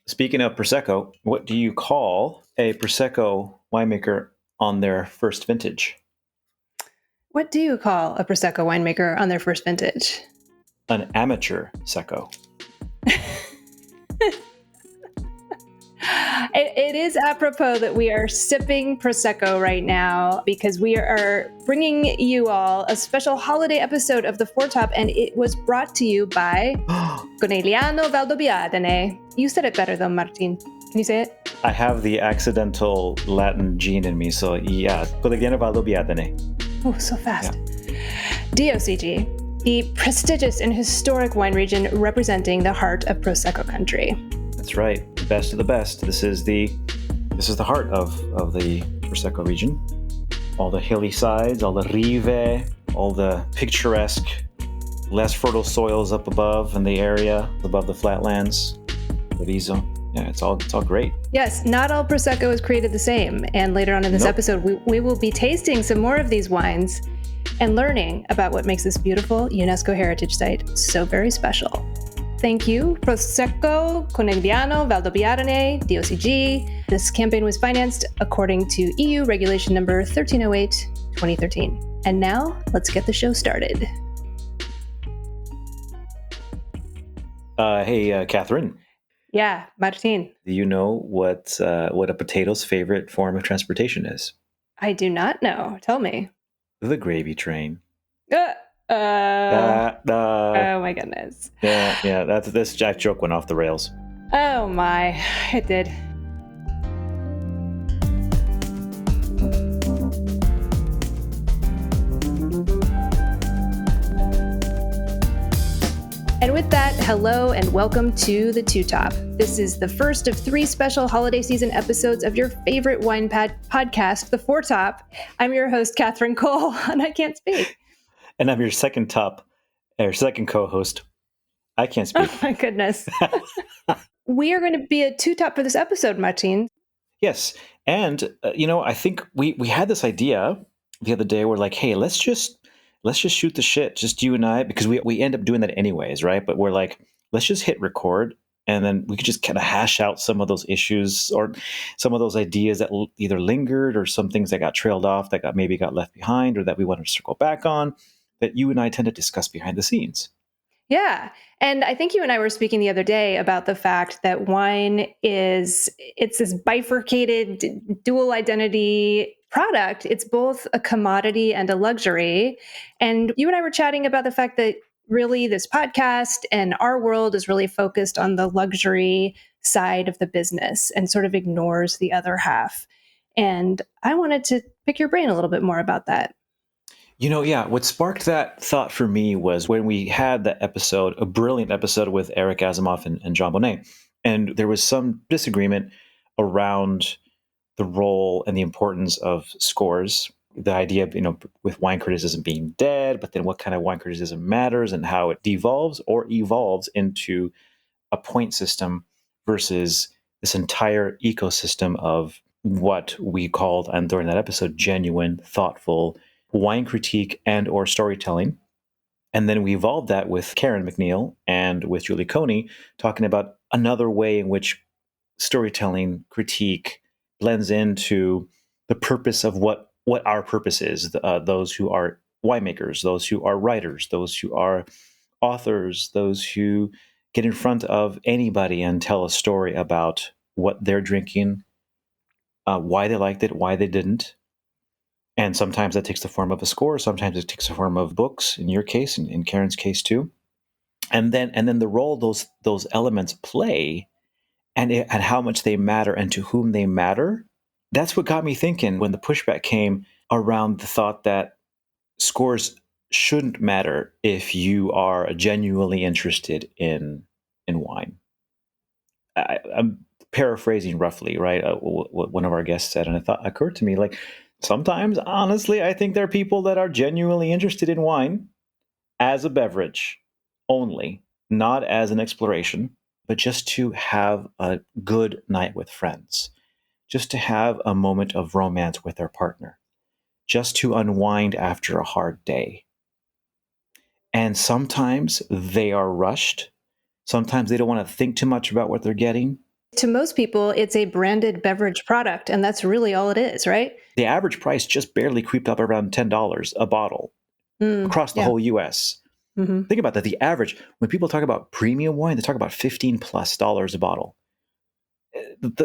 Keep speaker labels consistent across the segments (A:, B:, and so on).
A: Speaking of Prosecco, what do you call a Prosecco winemaker on their first vintage?
B: What do you call a Prosecco winemaker on their first vintage?
A: An amateur Secco.
B: It is apropos that we are sipping Prosecco right now because we are bringing you all a special holiday episode of The Foretop, and it was brought to you by Conegliano Valdobbiadene. You said it better though, Martin. Can you say it?
A: I have the accidental Latin gene in me, so yeah, Conegliano Valdobbiadene.
B: Oh, so fast. Yeah. DOCG, the prestigious and historic wine region representing the heart of Prosecco country.
A: That's right, the best of the best. This is the heart of the Prosecco region. All the hilly sides, all the rive, all the picturesque, less fertile soils up above in the area, above the flatlands, the Viso. Yeah, it's all great.
B: Yes, not all Prosecco is created the same. And later on in this episode, we will be tasting some more of these wines and learning about what makes this beautiful UNESCO heritage site so very special. Thank you, Prosecco, Conegliano, Valdobbiadene, DOCG. This campaign was financed according to EU Regulation Number 1308/2013. And now, let's get the show started.
A: Hey, Catherine.
B: Yeah, Martin.
A: Do you know what a potato's favorite form of transportation is?
B: I do not know. Tell me.
A: The gravy train.
B: Oh my goodness.
A: Yeah. This Jack joke went off the rails.
B: Oh my, it did. And with that, hello and welcome to The Two Top. This is the first of 3 special holiday season episodes of your favorite wine podcast, The Foretop. I'm your host, Catherine Cole, and I can't speak.
A: And I'm your second co-host. I can't speak.
B: Oh my goodness. We are going to be a two-top for this episode, Martin.
A: Yes. And, I think we had this idea the other day. We're like, hey, let's just shoot the shit, just you and I, because we end up doing that anyways, right? But we're like, let's just hit record, and then we could just kind of hash out some of those issues or some of those ideas that either lingered or some things that got trailed off, that maybe got left behind, or that we wanted to circle back on, that you and I tend to discuss behind the scenes.
B: Yeah. And I think you and I were speaking the other day about the fact that wine it's this bifurcated dual identity product. It's both a commodity and a luxury. And you and I were chatting about the fact that really this podcast and our world is really focused on the luxury side of the business and sort of ignores the other half. And I wanted to pick your brain a little bit more about that.
A: What sparked that thought for me was when we had that episode, a brilliant episode with Eric Asimov and John Bonnet. And there was some disagreement around the role and the importance of scores. The idea of, with wine criticism being dead, but then what kind of wine criticism matters and how it devolves or evolves into a point system versus this entire ecosystem of what we called, and during that episode, genuine, thoughtful wine critique and or storytelling. And then we evolved that with Karen McNeil and with Julie Coney, talking about another way in which storytelling critique blends into the purpose of what our purpose is. Those who are winemakers, those who are writers, those who are authors, those who get in front of anybody and tell a story about what they're drinking, why they liked it, why they didn't. And sometimes that takes the form of a score. Sometimes it takes the form of books, in your case, and in Karen's case too. And then the role those elements play, and how much they matter and to whom they matter. That's what got me thinking when the pushback came around the thought that scores shouldn't matter if you are genuinely interested in wine. I'm paraphrasing roughly, right? What one of our guests said, and it occurred to me, like, sometimes, honestly, I think there are people that are genuinely interested in wine as a beverage only, not as an exploration, but just to have a good night with friends, just to have a moment of romance with their partner, just to unwind after a hard day. And sometimes they are rushed. Sometimes they don't want to think too much about what they're getting.
B: To most people, it's a branded beverage product, and that's really all it is, right?
A: The average price just barely creeped up around $10 a bottle across the
B: Yeah.
A: whole US.
B: Hmm.
A: Think about that. The average, when people talk about premium wine, they talk about $15+ a bottle.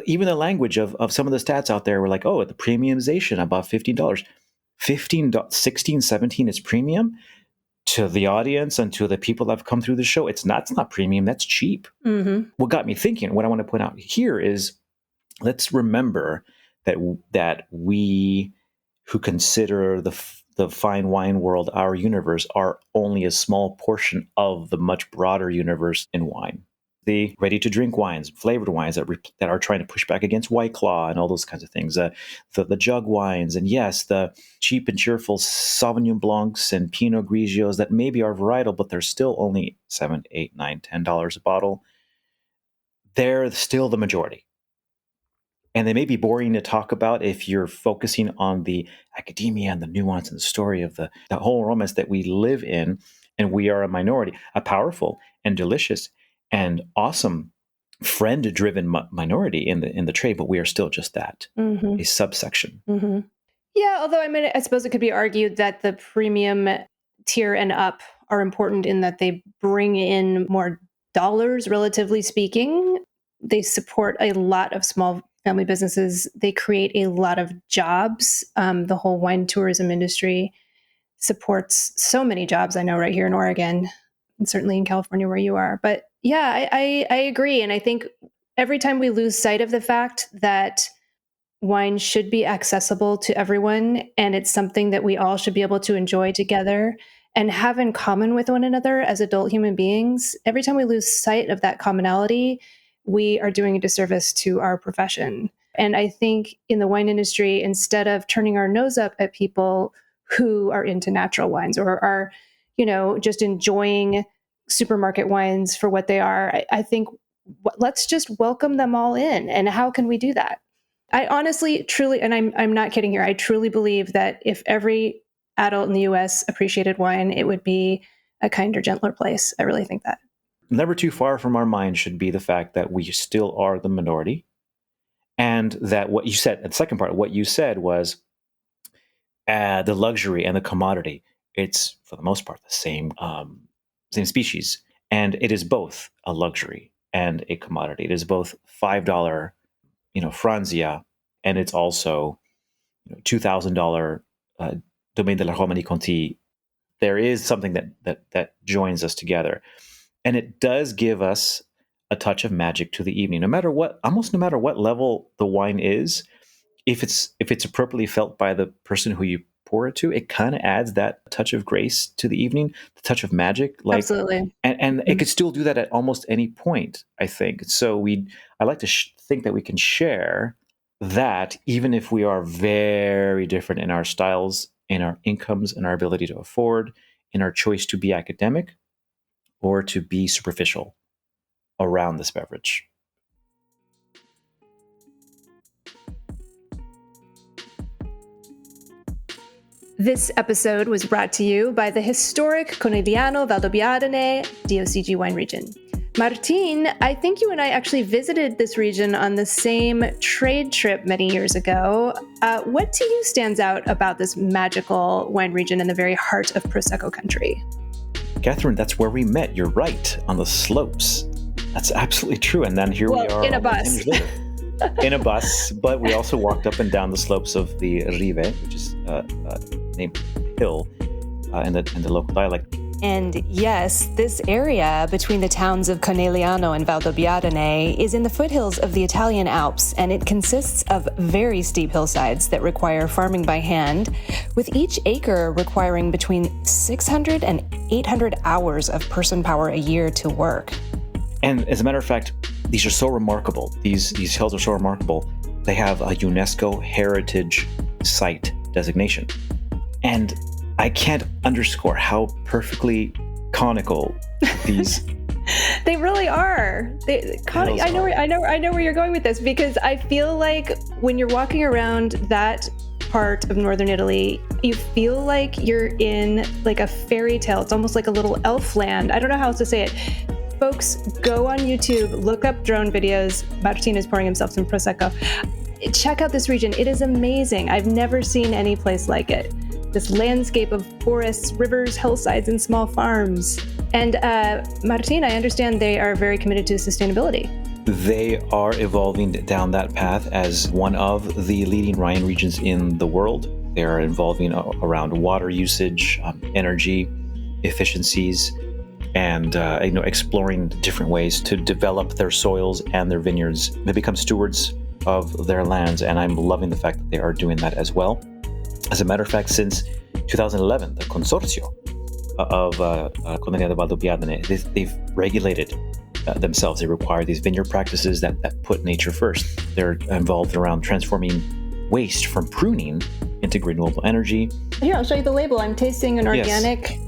A: Even the language of some of the stats out there were like, oh, the premiumization about $15. 15, 16, 17 is premium. To the audience and to the people that have come through the show, it's not premium, that's cheap.
B: Hmm.
A: What got me thinking, what I want to point out here is, let's remember that we who consider the fine wine world our universe are only a small portion of the much broader universe in wine. The ready-to-drink wines, flavored wines that are trying to push back against White Claw and all those kinds of things, the jug wines, and yes, the cheap and cheerful Sauvignon Blancs and Pinot Grigios that maybe are varietal, but they're still only $7, $8, $9, $10 a bottle. They're still the majority. And they may be boring to talk about if you're focusing on the academia and the nuance and the story of the whole romance that we live in. And we are a minority, a powerful and delicious and awesome friend-driven minority in the trade, but we are still just that,
B: Hmm.
A: a subsection.
B: Hmm. Yeah, although I suppose it could be argued that the premium tier and up are important in that they bring in more dollars, relatively speaking. They support a lot of small family businesses. They create a lot of jobs. The whole wine tourism industry supports so many jobs, I know, right here in Oregon, and certainly in California where you are. But yeah, I agree. And I think every time we lose sight of the fact that wine should be accessible to everyone, and it's something that we all should be able to enjoy together and have in common with one another as adult human beings. Every time we lose sight of that commonality, we are doing a disservice to our profession. And I think in the wine industry, instead of turning our nose up at people who are into natural wines or are, just enjoying supermarket wines for what they are, I think let's just welcome them all in. And how can we do that? I honestly, truly, and I'm not kidding here, I truly believe that if every adult in the US appreciated wine, it would be a kinder, gentler place. I really think that.
A: Never too far from our mind should be the fact that we still are the minority, and that what you said, the second part, what you said was the luxury and the commodity. It's for the most part the same species, and it is both a luxury and a commodity. It is both $5, Franzia, and it's also $2,000 Domaine de la Romanée Conti. There is something that joins us together, and it does give us a touch of magic to the evening. Almost no matter what level the wine is, if it's appropriately felt by the person who you pour it to, it kind of adds that touch of grace to the evening, the touch of magic. Like,
B: Absolutely.
A: and it could still do that at almost any point, I think. So I like to think that we can share that, even if we are very different in our styles, in our incomes, in our ability to afford, in our choice to be academic or to be superficial around this beverage.
B: This episode was brought to you by the historic Conegliano Valdobbiadene DOCG wine region. Martin, I think you and I actually visited this region on the same trade trip many years ago. What to you stands out about this magical wine region in the very heart of Prosecco country?
A: Katherine, that's where we met. You're right, on the slopes. That's absolutely true. And then we are
B: in a bus.
A: 10 years later. In a bus, but we also walked up and down the slopes of the Rive, which is named hill in the local dialect.
B: And yes, this area between the towns of Conegliano and Valdobbiadene is in the foothills of the Italian Alps, and it consists of very steep hillsides that require farming by hand, with each acre requiring between 600 and 800 hours of person power a year to work.
A: And as a matter of fact, these are so remarkable. These hills are so remarkable. They have a UNESCO Heritage Site designation. And I can't underscore how perfectly conical these
B: they really are. I know where you're going with this, because I feel like when you're walking around that part of northern Italy, you feel like you're in like a fairy tale. It's almost like a little elf land. I don't know how else to say it. Folks, go on YouTube, look up drone videos. Martin is pouring himself some Prosecco. Check out this region. It is amazing. I've never seen any place like it. This landscape of forests, rivers, hillsides, and small farms. And Martin, I understand they are very committed to sustainability.
A: They are evolving down that path as one of the leading wine regions in the world. They are evolving around water usage, energy efficiencies, and exploring different ways to develop their soils and their vineyards. They become stewards of their lands, and I'm loving the fact that they are doing that as well. As a matter of fact, since 2011, the Consorcio of Comunidad Valdobbiadene, they've regulated themselves. They require these vineyard practices that put nature first. They're involved around transforming waste from pruning into renewable energy.
B: Here, I'll show you the label. I'm tasting an organic. Yes.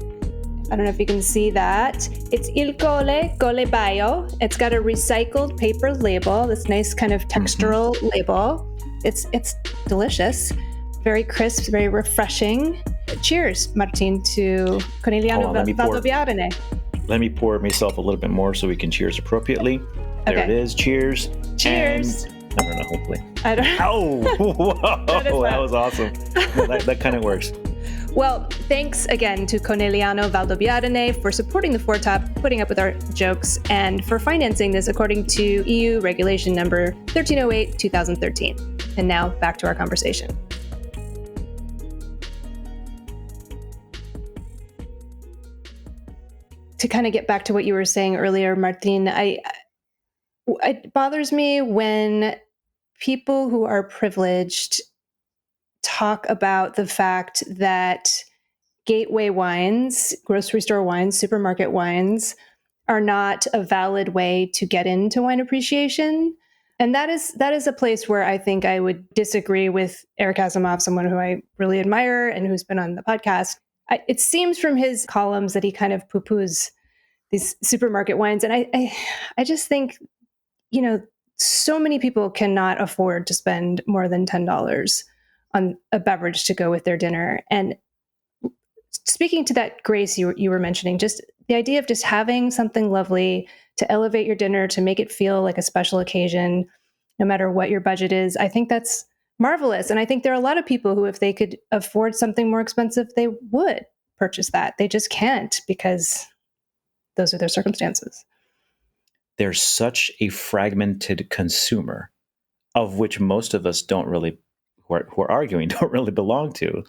B: I don't know if you can see that. It's Il Cole Bio. It's got a recycled paper label, this nice kind of textural label. It's delicious, very crisp, very refreshing. Cheers, Martin, to Conegliano Valdobbiadene.
A: Let me pour myself a little bit more so we can cheers appropriately. There it is. Cheers.
B: Cheers.
A: And, I don't know, hopefully.
B: I don't know.
A: Oh, whoa, that was awesome. Well, that kind of works.
B: Well, thanks again to Conegliano Valdobbiadene for supporting the Foretop, putting up with our jokes, and for financing this according to EU regulation number 1308/2013. And now back to our conversation. To kind of get back to what you were saying earlier, Martin, it bothers me when people who are privileged talk about the fact that gateway wines, grocery store wines, supermarket wines are not a valid way to get into wine appreciation. And that is a place where I think I would disagree with Eric Asimov, someone who I really admire and who's been on the podcast. It seems from his columns that he kind of poo-poos these supermarket wines. And I just think, so many people cannot afford to spend more than $10 on a beverage to go with their dinner. And speaking to that grace you were mentioning, just the idea of just having something lovely to elevate your dinner, to make it feel like a special occasion, no matter what your budget is, I think that's marvelous. And I think there are a lot of people who, if they could afford something more expensive, they would purchase that. They just can't because those are their circumstances.
A: There's such a fragmented consumer, of which most of us don't really, who are arguing, don't really belong to,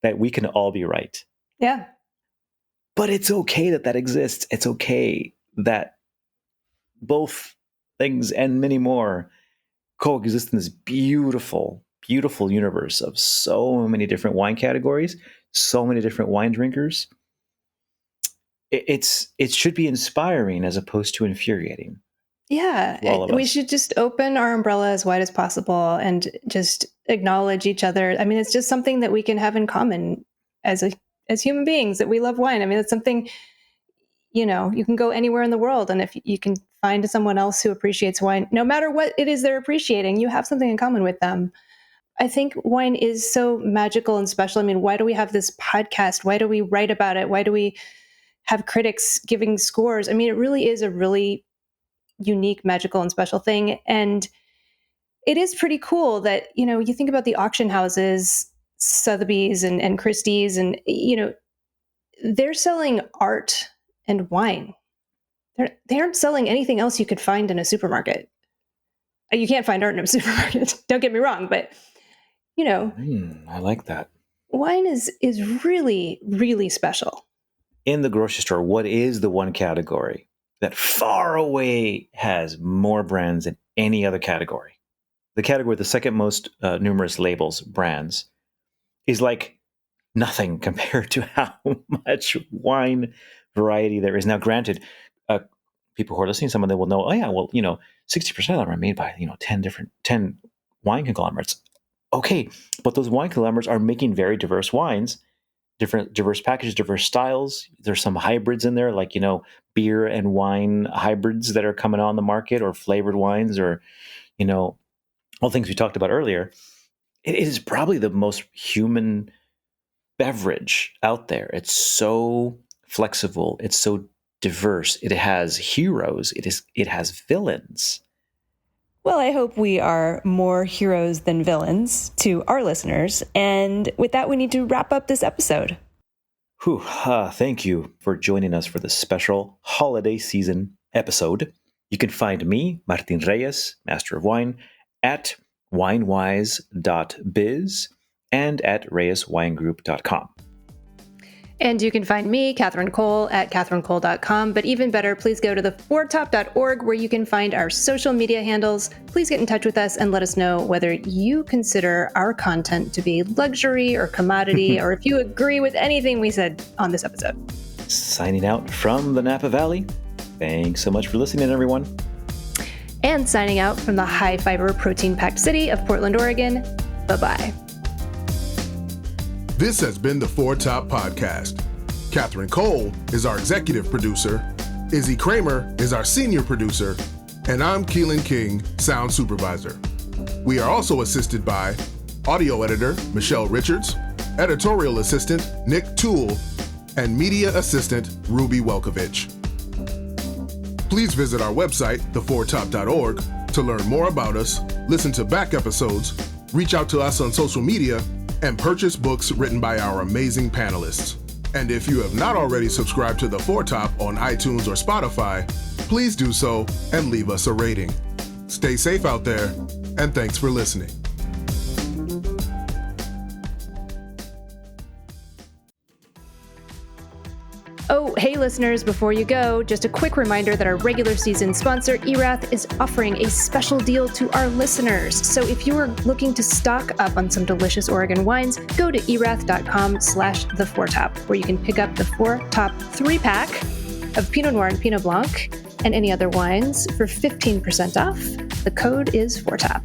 A: that we can all be right.
B: Yeah.
A: But it's okay that exists. It's okay that both things and many more coexist in this beautiful, beautiful universe of so many different wine categories, so many different wine drinkers. It should be inspiring as opposed to infuriating.
B: Yeah, we should just open our umbrella as wide as possible and just acknowledge each other. I mean, it's just something that we can have in common as human beings, that we love wine. I mean, it's something, you can go anywhere in the world, and if you can find someone else who appreciates wine, no matter what it is they're appreciating, you have something in common with them. I think wine is so magical and special. I mean, why do we have this podcast? Why do we write about it? Why do we have critics giving scores? I mean, it really is a really unique, magical, and special thing. And it is pretty cool that, you think about the auction houses, Sotheby's and Christie's, and, they're selling art and wine. They aren't selling anything else you could find in a supermarket. You can't find art in a supermarket. Don't get me wrong, but,
A: I like that.
B: Wine is really, really special.
A: In the grocery store, what is the one category that far away has more brands than any other category? The category with the second most numerous labels, brands, is like nothing compared to how much wine variety there is. Now, granted, people who are listening, some of them will know, 60% of them are made by, 10 wine conglomerates. Okay, but those wine conglomerates are making very diverse wines, diverse packages, diverse styles. There's some hybrids in there, like, beer and wine hybrids that are coming on the market, or flavored wines, or, all things we talked about earlier. It is probably the most human beverage out there. It's so flexible. It's so diverse. It has heroes. It has villains.
C: Well, I hope we are more heroes than villains to our listeners. And with that, we need to wrap up this episode.
A: Thank you for joining us for this special holiday season episode. You can find me, Martin Reyes, Master of Wine, at winewise.biz and at reyeswinegroup.com.
B: And you can find me, Katherine Cole, at katherinecole.com. But even better, please go to theforetop.org where you can find our social media handles. Please get in touch with us and let us know whether you consider our content to be luxury or commodity, or if you agree with anything we said on this episode.
A: Signing out from the Napa Valley. Thanks so much for listening, everyone.
B: And signing out from the high-fiber, protein-packed city of Portland, Oregon. Bye-bye.
D: This has been the Four Top Podcast. Katherine Cole is our executive producer, Izzy Kramer is our senior producer, and I'm Keelan King, sound supervisor. We are also assisted by audio editor Michelle Richards, editorial assistant Nick Toole, and media assistant Ruby Welkovich. Please visit our website, theforetop.org, to learn more about us, listen to back episodes, reach out to us on social media, and purchase books written by our amazing panelists. And if you have not already subscribed to The Four Top on iTunes or Spotify, please do so and leave us a rating. Stay safe out there, and thanks for listening.
B: Oh, hey listeners, before you go, just a quick reminder that our regular season sponsor, Erath, is offering a special deal to our listeners. So if you are looking to stock up on some delicious Oregon wines, go to erath.com/theforetop, where you can pick up the Four Top 3-pack of Pinot Noir and Pinot Blanc and any other wines for 15% off. The code is FORTOP.